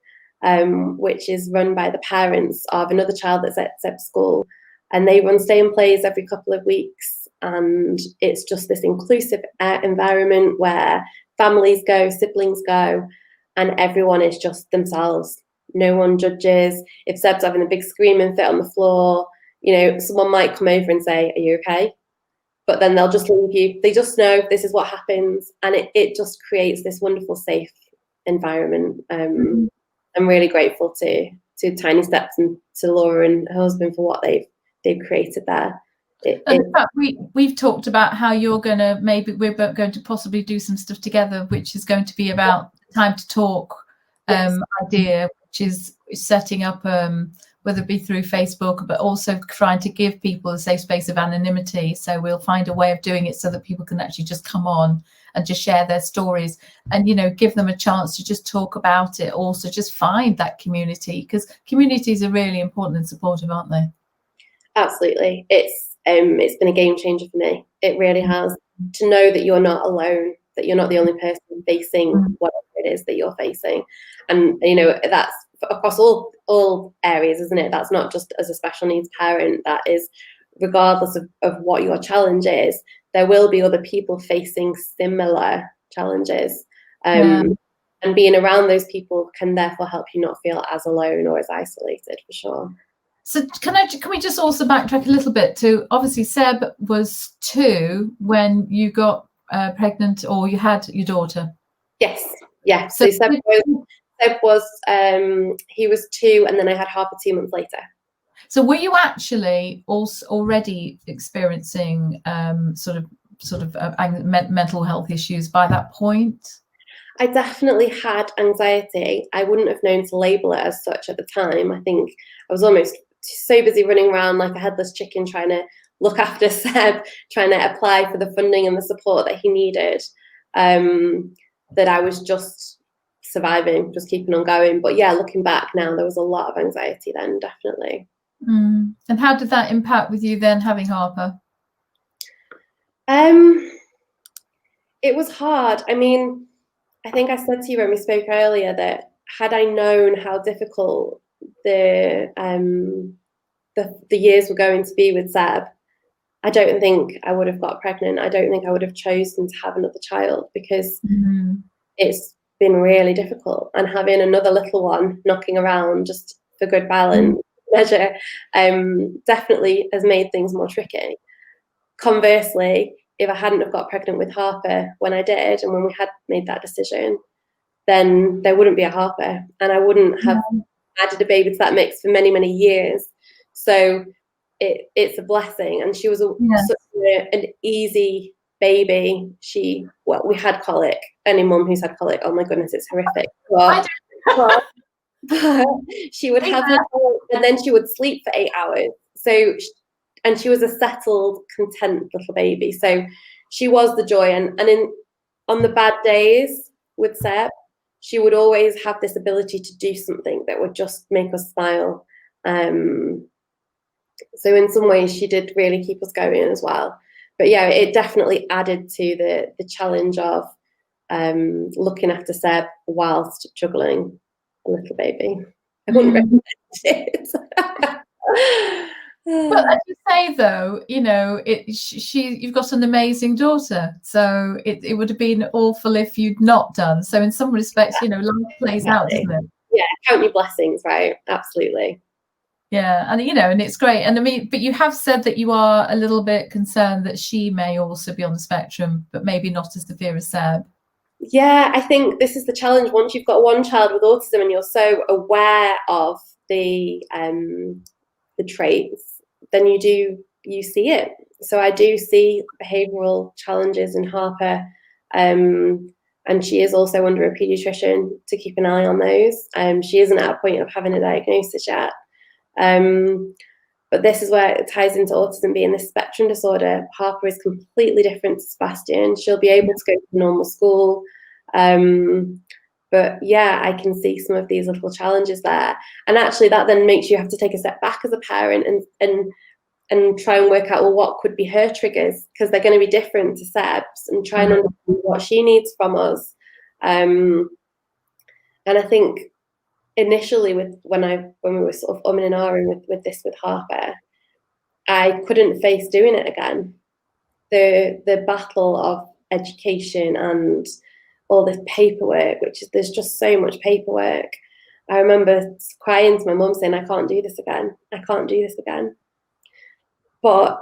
Speaker 2: which is run by the parents of another child that's at Seb's school. And they run stay and plays every couple of weeks. And it's just this inclusive environment where families go, siblings go, and everyone is just themselves. No one judges. If Seb's having a big screaming fit on the floor, someone might come over and say, are you okay? But then they'll just leave you. They just know this is what happens. And it just creates this wonderful, safe environment. I'm really grateful to Tiny Steps and to Laura and her husband for what they've created there.
Speaker 1: And in fact, we've talked about how we're going to possibly do some stuff together, which is going to be about time to talk idea, which is setting up whether it be through Facebook, but also trying to give people a safe space of anonymity. So we'll find a way of doing it so that people can actually just come on and just share their stories and, give them a chance to just talk about it. Also just find that community, because communities are really important and supportive, aren't they?
Speaker 2: Absolutely. It's been a game changer for me. It really has, to know that you're not alone, that you're not the only person facing whatever it is that you're facing. And, that's across all areas, isn't it? That's not just as a special needs parent. That is regardless of what your challenge is, there will be other people facing similar challenges. And being around those people can therefore help you not feel as alone or as isolated, for sure.
Speaker 1: So can we just also backtrack a little bit to, obviously Seb was 2 when you got pregnant, or you had your daughter?
Speaker 2: Yes. Yeah. So Seb was he was 2, and then I had Harper 2 months later.
Speaker 1: So were you actually also already experiencing sort of mental health issues by that point?
Speaker 2: I definitely had anxiety. I wouldn't have known to label it as such at the time. I think I was almost so busy running around like a headless chicken, trying to look after Seb, trying to apply for the funding and the support that he needed, that I was just surviving, just keeping on going. But yeah, looking back now, there was a lot of anxiety then, definitely.
Speaker 1: And how did that impact with you then, having Harper?
Speaker 2: It was hard. I mean, I think I said to you when we spoke earlier that had I known how difficult the years were going to be with Seb, I don't think I would have got pregnant. I don't think I would have chosen to have another child, because it's been really difficult. And having another little one knocking around just for good balance measure definitely has made things more tricky. Conversely, if I hadn't have got pregnant with Harper when I did, and when we had made that decision, then there wouldn't be a Harper, and I wouldn't have added a baby to that mix for many, many years. So it's a blessing. And she was such an easy baby. We had colic. Any mum who's had colic, oh my goodness, it's horrific. But she would have her colic, and then she would sleep for 8 hours. And she was a settled, content little baby. So she was the joy. And on the bad days with Seb, she would always have this ability to do something that would just make us smile. So in some ways, she did really keep us going as well. But yeah, it definitely added to the challenge of looking after Seb whilst juggling a little baby. I wouldn't recommend it.
Speaker 1: But as you say, though, you know, you've got an amazing daughter, so it would have been awful if you'd not done. So in some respects, you know, life plays out, doesn't it?
Speaker 2: Yeah, count your blessings, right? Absolutely.
Speaker 1: Yeah, and you know, and it's great. And I mean, but you have said that you are a little bit concerned that she may also be on the spectrum, but maybe not as severe as Seb.
Speaker 2: Yeah, I think this is the challenge. Once you've got one child with autism and you're so aware of the traits, then you see it. So I do see behavioural challenges in Harper, and she is also under a paediatrician to keep an eye on those. She isn't at a point of having a diagnosis yet. But this is where it ties into autism being this spectrum disorder. Harper is completely different to Sebastian. She'll be able to go to normal school. But yeah, I can see some of these little challenges there. And actually that then makes you have to take a step back as a parent and try and work out, well, what could be her triggers? Because they're going to be different to Seb's, and try and understand what she needs from us. And I think initially when we were sort of umming and ahhing with Harper, I couldn't face doing it again. The battle of education and all this paperwork, there's just so much paperwork. I remember crying to my mum saying, I can't do this again. I can't do this again. But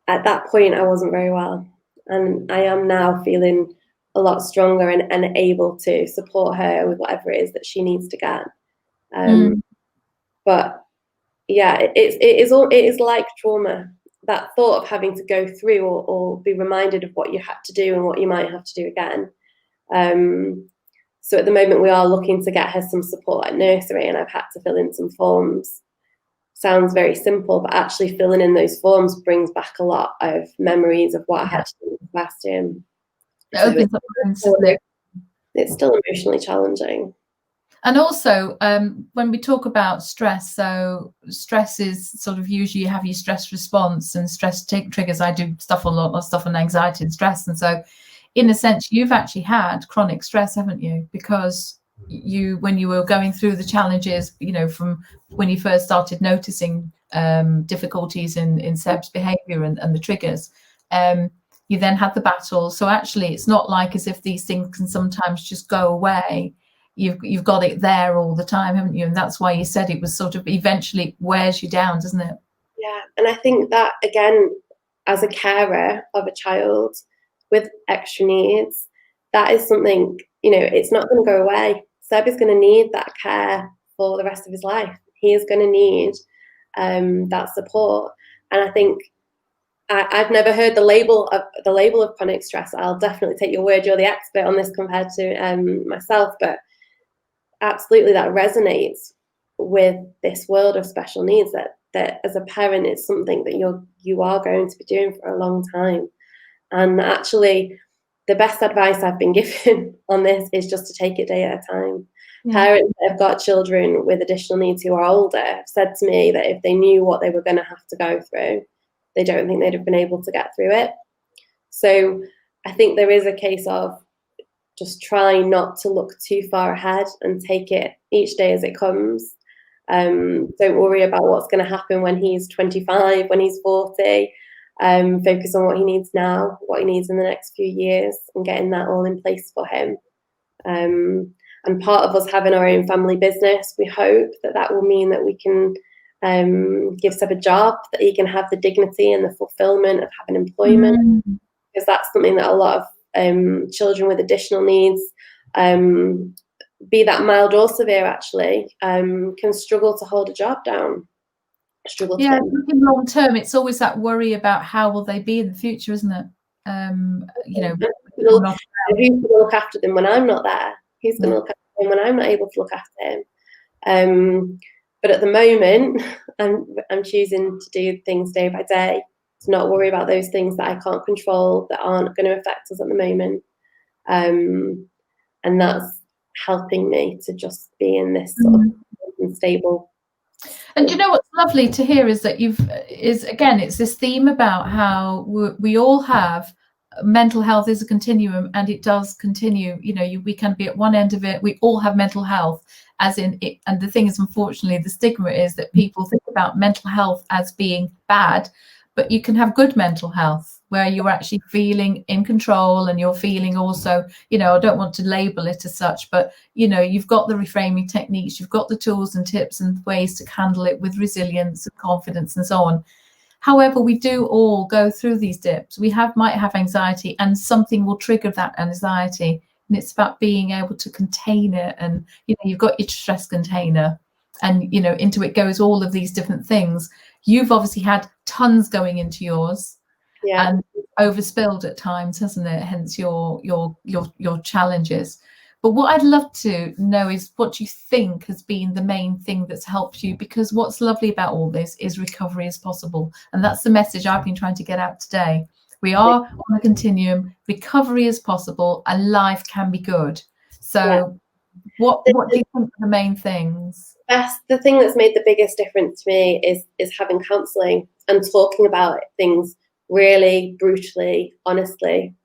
Speaker 2: at that point, I wasn't very well. And I am now feeling a lot stronger and able to support her with whatever it is that she needs to get. But yeah, it is like trauma. That thought of having to go through or be reminded of what you had to do and what you might have to do again. So at the moment we are looking to get her some support at nursery, and I've had to fill in some forms. Sounds very simple, but actually filling in those forms brings back a lot of memories of what I had to do with Sebastian. So it's still emotionally challenging.
Speaker 1: And also, when we talk about stress, so stress is sort of usually you have your stress response, and stress triggers. I do a lot of stuff on anxiety and stress. And so in a sense, you've actually had chronic stress, haven't you? Because when you were going through the challenges, you know, from when you first started noticing difficulties in Seb's behavior and the triggers, you then had the battle. So actually, it's not like as if these things can sometimes just go away. You've got it there all the time, haven't you? And that's why you said it was sort of eventually wears you down, doesn't it?
Speaker 2: Yeah, and I think that, again, as a carer of a child with extra needs, that is something, you know, it's not going to go away. Seb is going to need that care for the rest of his life. He is going to need that support. And I think I've never heard the label of chronic stress. I'll definitely take your word. You're the expert on this compared to myself, but absolutely that resonates with this world of special needs, that as a parent it's something that you are going to be doing for a long time. And actually the best advice I've been given on this is just to take it day at a time. Parents that have got children with additional needs who are older have said to me that if they knew what they were going to have to go through, they don't think they'd have been able to get through it. So I think there is a case of just trying not to look too far ahead and take it each day as it comes. Don't worry about what's going to happen when he's 25, when he's 40. Focus on what he needs now, what he needs in the next few years, and getting that all in place for him. And part of us having our own family business, we hope that will mean that we can give Seb a job, that he can have the dignity and the fulfillment of having employment, because that's something that a lot of children with additional needs, be that mild or severe, actually, can struggle to hold a job down.
Speaker 1: Yeah, looking long term, it's always that worry about how will they be in the future, isn't it? You know,
Speaker 2: who's going to look after them when I'm not there? Who's going to look after them when I'm not able to look after him? But at the moment, I'm choosing to do things day by day, to not worry about those things that I can't control, that aren't going to affect us at the moment. And that's helping me to just be in this sort of stable.
Speaker 1: And you know what's lovely to hear is that it's this theme about how we all have mental health is a continuum, and it does continue. We can be at one end of it. We all have mental health, as in it. And the thing is, unfortunately, the stigma is that people think about mental health as being bad, but you can have good mental health where you're actually feeling in control, and you're feeling also, I don't want to label it as such, but you've got the reframing techniques, you've got the tools and tips and ways to handle it with resilience and confidence and so on. However, we do all go through these dips. We might have anxiety, and something will trigger that anxiety, and it's about being able to contain it. And you've got your stress container, and into it goes all of these different things. You've obviously had tons going into yours, and overspilled at times, hasn't it? Hence your challenges. But what I'd love to know is what you think has been the main thing that's helped you, because what's lovely about all this is recovery is possible. And that's the message I've been trying to get out today. We are on a continuum, recovery is possible, and life can be good. So what do you think are the main things?
Speaker 2: The thing that's made the biggest difference to me is having counselling and talking about things really brutally, honestly.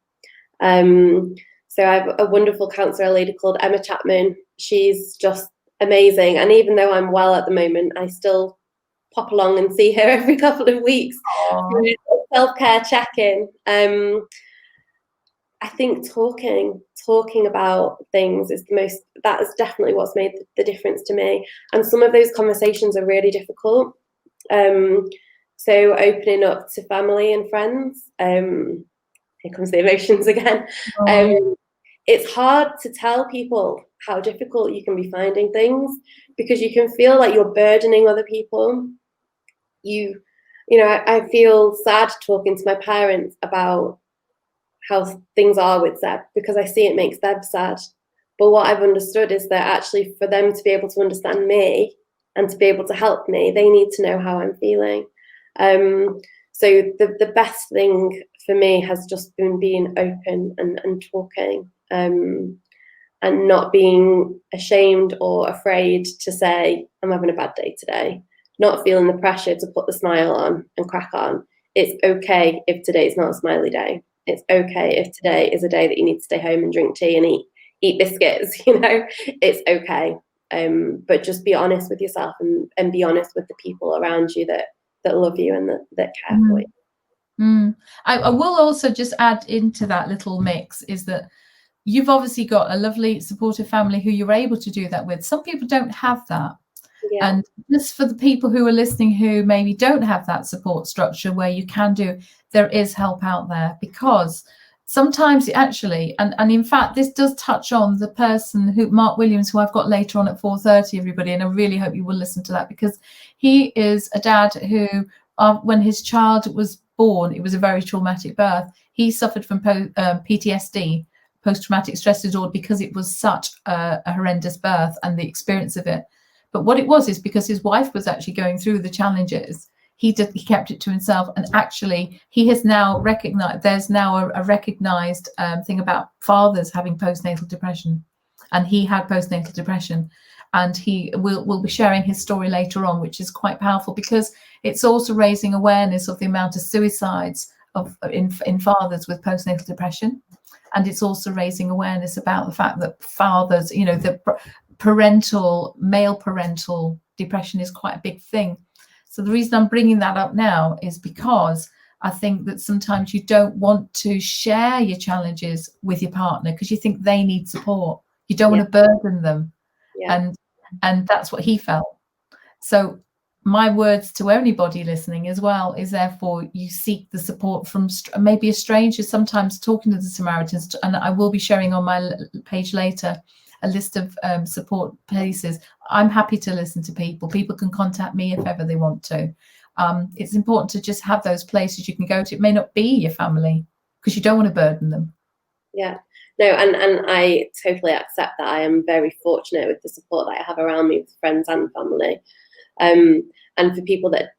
Speaker 2: So I have a wonderful counsellor, a lady called Emma Chapman. She's just amazing. And even though I'm well at the moment, I still pop along and see her every couple of weeks. Self-care check-in. I think talking about things that is definitely what's made the difference to me. And some of those conversations are really difficult. So opening up to family and friends, here comes the emotions again. It's hard to tell people how difficult you can be finding things, because you can feel like you're burdening other people. I feel sad talking to my parents about how things are with Zeb, because I see it makes them sad. But what I've understood is that actually for them to be able to understand me and to be able to help me, they need to know how I'm feeling. So the best thing for me has just been being open and talking, and not being ashamed or afraid to say, I'm having a bad day today, not feeling the pressure to put the smile on and crack on. It's okay if today's not a smiley day. It's okay if today is a day that you need to stay home and drink tea and eat biscuits, it's okay. But just be honest with yourself, and be honest with the people around you that love you and that care for you.
Speaker 1: I will also just add into that little mix is that you've obviously got a lovely supportive family who you're able to do that with. Some people don't have that. And just for the people who are listening who maybe don't have that support structure where you can there is help out there, because sometimes it actually, and in fact, this does touch on the person Mark Williams, who I've got later on at 4:30, everybody, and I really hope you will listen to that, because he is a dad who, when his child was born, it was a very traumatic birth. He suffered from PTSD, post-traumatic stress disorder, because it was such a horrendous birth and the experience of it. But what it was is because his wife was actually going through the challenges, he kept it to himself. And actually, he has now recognized, there's now a recognized thing about fathers having postnatal depression. And he had postnatal depression. And he will be sharing his story later on, which is quite powerful, because it's also raising awareness of the amount of suicides in fathers with postnatal depression. And it's also raising awareness about the fact that fathers, the male parental depression is quite a big thing. So the reason I'm bringing that up now is because I think that sometimes you don't want to share your challenges with your partner because you think they need support. You don't want to burden them. And that's what he felt. So my words to anybody listening as well is, therefore, you seek the support from maybe a stranger, sometimes talking to the Samaritans. And I will be sharing on my page later a list of support places. I'm happy to listen to people. People can contact me if ever they want to. It's important to just have those places you can go to. It may not be your family because you don't want to burden them.
Speaker 2: Yeah. No, and I totally accept that. I am very fortunate with the support that I have around me, with friends and family. And for people that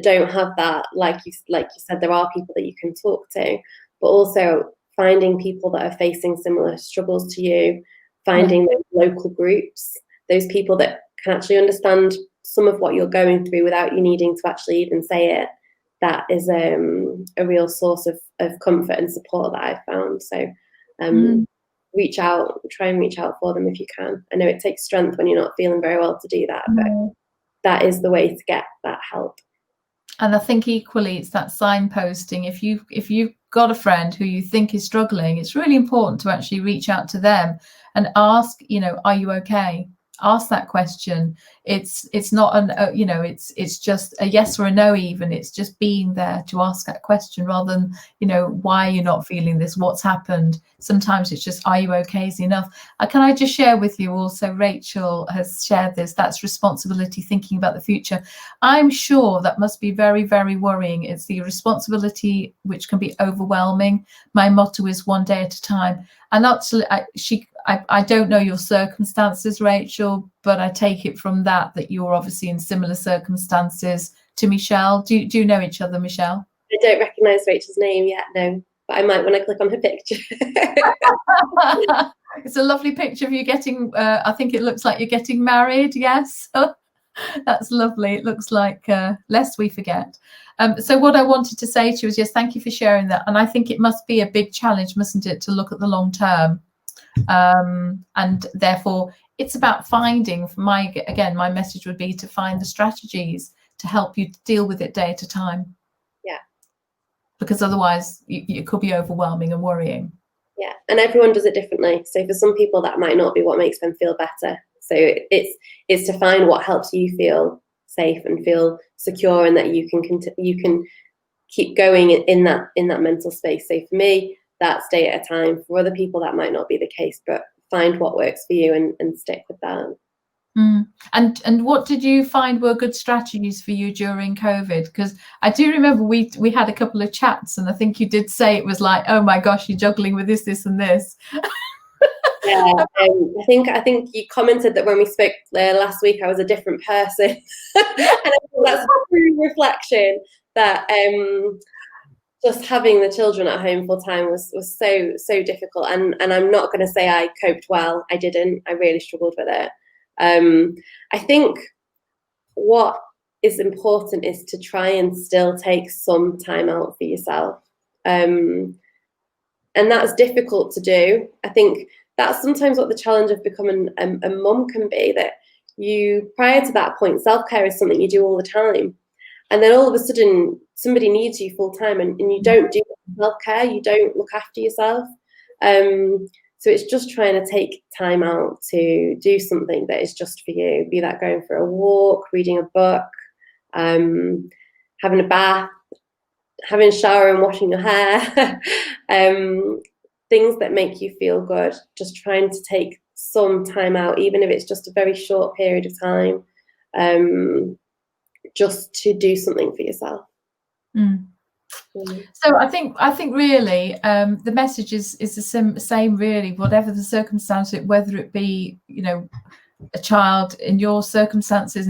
Speaker 2: don't have that, like you said, there are people that you can talk to, but also finding people that are facing similar struggles to you, finding those local groups, those people that can actually understand some of what you're going through without you needing to actually even say it, that is a real source of comfort and support that I've found. So reach out, try and reach out for them if you can. I know it takes strength when you're not feeling very well to do that, but that is the way to get that help.
Speaker 1: And I think equally it's that signposting. If you've got a friend who you think is struggling, it's really important to actually reach out to them and ask, you know, are you okay? Ask that question. It's not an you know, it's just a yes or a no. Even it's just being there to ask that question rather than, you know, why are you not feeling this, what's happened. Sometimes it's just, are you okay is enough. Can I just share with you also, Rachel has shared this, that's responsibility, thinking about the future. I'm sure that must be very, very worrying. It's the responsibility which can be overwhelming. My motto is one day at a time. And actually, I don't know your circumstances, Rachel, but I take it from that you're obviously in similar circumstances to Michelle. Do you know each other, Michelle?
Speaker 2: I don't recognise Rachel's name yet, no, but I might when I click on her picture.
Speaker 1: It's a lovely picture of you getting, I think it looks like you're getting married, yes? That's lovely. It looks like lest we forget. So what I wanted to say to you is, yes, thank you for sharing that. And I think it must be a big challenge, mustn't it, to look at the long term. And therefore it's about finding, my message would be to find the strategies to help you deal with it day at a time.
Speaker 2: Yeah. Because
Speaker 1: otherwise it could be overwhelming and worrying.
Speaker 2: Yeah. And everyone does it differently. So for some people that might not be what makes them feel better. So it's to find what helps you feel safe and feel secure, and that you can keep going in that mental space. So for me, that's day at a time. For other people, that might not be the case, but find what works for you and stick with that.
Speaker 1: And what did you find were good strategies for you during COVID? Because I do remember we had a couple of chats, and I think you did say it was like, oh my gosh, you're juggling with this and this.
Speaker 2: Yeah, I think you commented that when we spoke last week, I was a different person, and I think that's a true reflection that just having the children at home full time was so difficult. And I'm not going to say I coped well. I didn't. I really struggled with it. I think what is important is to try and still take some time out for yourself, and that's difficult to do. I think that's sometimes what the challenge of becoming a mum can be, that you, prior to that point, self-care is something you do all the time. And then all of a sudden, somebody needs you full time, and you don't do self-care, you don't look after yourself. So it's just trying to take time out to do something that is just for you, be that going for a walk, reading a book, having a bath, having a shower and washing your hair, things that make you feel good. Just trying to take some time out, even if it's just a very short period of time, just to do something for yourself.
Speaker 1: So I think really the message is the same really, whatever the circumstance, whether it be, you know, a child in your circumstances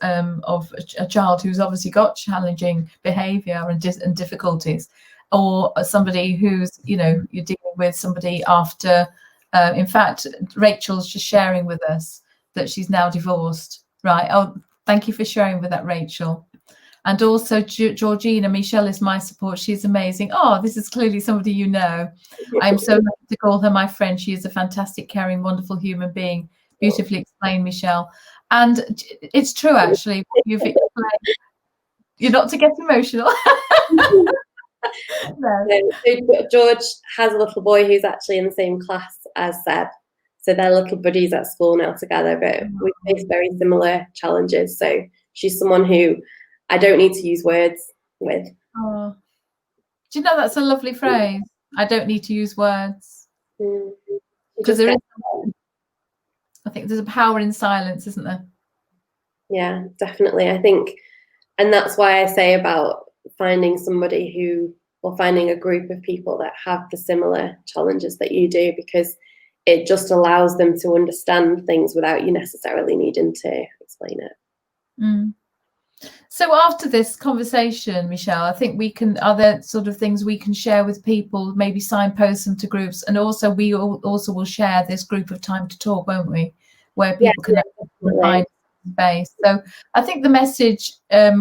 Speaker 1: of a child who's obviously got challenging behavior and difficulties, or somebody who's, you know, you're dealing with somebody after in fact, Rachel's just sharing with us that she's now divorced, right? Oh, thank you for sharing with that, Rachel. And also Georgina, Michelle is my support. She's amazing. Oh, this is clearly somebody you know. I'm so lucky to call her my friend. She is a fantastic, caring, wonderful human being. Beautifully explained, Michelle. And it's true, actually. You've explained. You're not to get emotional.
Speaker 2: No. So George has a little boy who's actually in the same class as Seb. So they're little buddies at school now together, but we face very similar challenges. So she's someone who I don't need to use words with.
Speaker 1: Oh. Do you know that's a lovely phrase? I don't need to use words. Because there is, I think there's a power in silence, isn't there?
Speaker 2: Yeah, definitely. I think, and that's why I say about finding somebody who, or finding a group of people that have the similar challenges that you do, because it just allows them to understand things without you necessarily needing to explain it.
Speaker 1: So after this conversation, Michelle, I think we can, are there sort of things we can share with people, maybe signpost them to groups, and also we also will share this group of Time to Talk, won't we? Where people can find base. So I think the message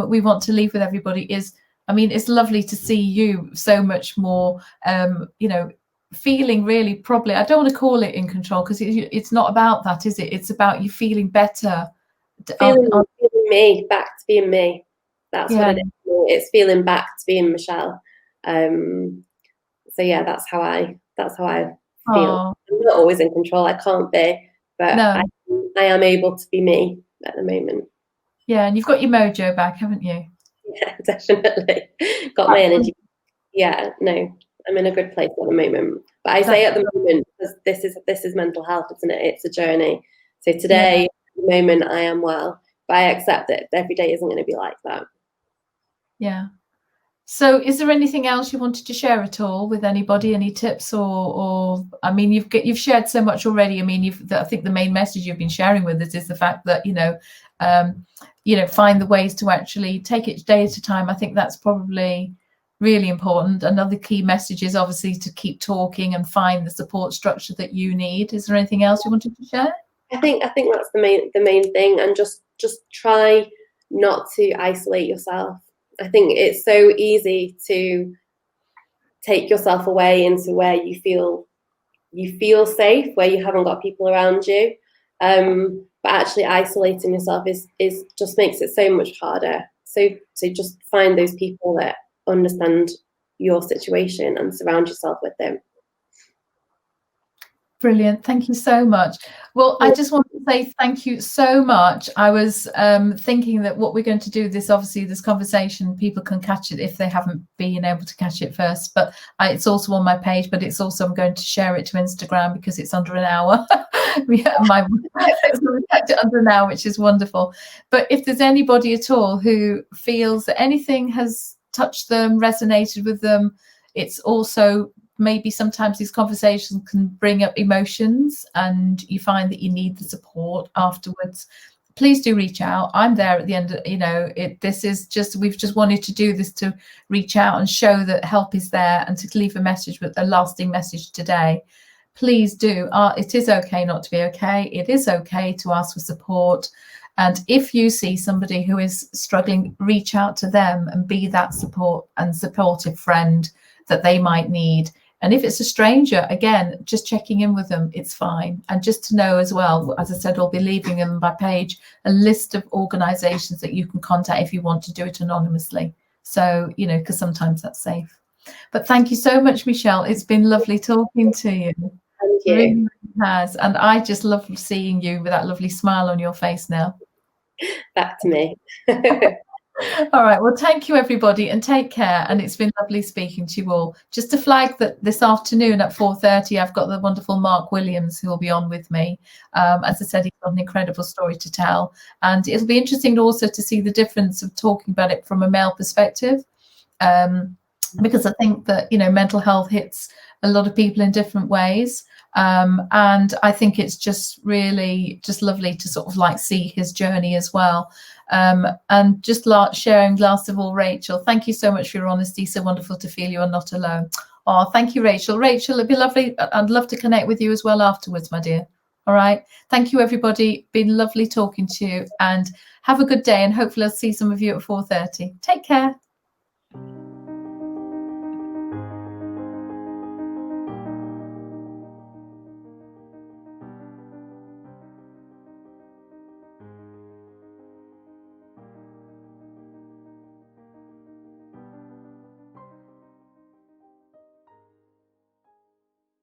Speaker 1: we want to leave with everybody is, I mean, it's lovely to see you so much more, you know, feeling really probably, I don't want to call it in control, because it's not about that, is it? It's about you feeling better.
Speaker 2: Feeling me, back to being me. That's
Speaker 1: yeah.
Speaker 2: what it is. It's feeling back to being Michelle. So yeah, that's how I feel. I'm not always in control. I can't be, but
Speaker 1: no.
Speaker 2: I am able to be me at the moment.
Speaker 1: Yeah, and you've got your mojo back, haven't you?
Speaker 2: Yeah, definitely. Got my energy. Yeah, no, I'm in a good place at the moment. But I say at the moment, because this is mental health, isn't it? It's a journey. So today, at the moment, I am well, but I accept that every day isn't going to be like that.
Speaker 1: Yeah. So is there anything else you wanted to share at all with anybody? Any tips or I mean, you've shared so much already. I mean, I think the main message you've been sharing with us is the fact that, you know, find the ways to actually take it day at a time. I think that's probably really important. Another key message is obviously to keep talking and find the support structure that you need. Is there anything else you wanted to share?
Speaker 2: I think that's the main thing, and just try not to isolate yourself. I think it's so easy to take yourself away into where you feel safe, where you haven't got people around you. But actually isolating yourself is just makes it so much harder. So just find those people that understand your situation and surround yourself with them.
Speaker 1: Brilliant. Thank you so much. Well, I just want to say thank you so much. I was thinking that what we're going to do, this conversation, people can catch it if they haven't been able to catch it first, but it's also on my page, but it's also, I'm going to share it to Instagram because it's under an hour. We catch it under an hour, which is wonderful. But if there's anybody at all who feels that anything has touched them, resonated with them, it's also maybe sometimes these conversations can bring up emotions and you find that you need the support afterwards, please do reach out. I'm there at the end. We've just wanted to do this to reach out and show that help is there and to leave a message, with a lasting message today. Please do. It is okay not to be okay. It is okay to ask for support. And if you see somebody who is struggling, reach out to them and be that support and supportive friend that they might need. And if it's a stranger, again, just checking in with them, it's fine. And just to know as well, as I said, I'll be leaving on my page a list of organisations that you can contact if you want to do it anonymously. So, because sometimes that's safe. But thank you so much, Michelle. It's been lovely talking to you.
Speaker 2: Thank you.
Speaker 1: It really has. And I just love seeing you with that lovely smile on your face now.
Speaker 2: Back to me.
Speaker 1: All right. Well, thank you, everybody, and take care. And it's been lovely speaking to you all. Just to flag that this afternoon at 4:30, I've got the wonderful Mark Williams who will be on with me. As I said, he's got an incredible story to tell. And it'll be interesting also to see the difference of talking about it from a male perspective. Because I think that, mental health hits a lot of people in different ways. And I think it's just really just lovely to sort of like see his journey as well. And just sharing last of all, Rachel, thank you so much for your honesty. So wonderful to feel you are not alone. Oh, thank you, Rachel. Rachel, it'd be lovely. I'd love to connect with you as well afterwards, my dear. All right. Thank you, everybody. Been lovely talking to you, and have a good day. And hopefully I'll see some of you at 4:30. Take care.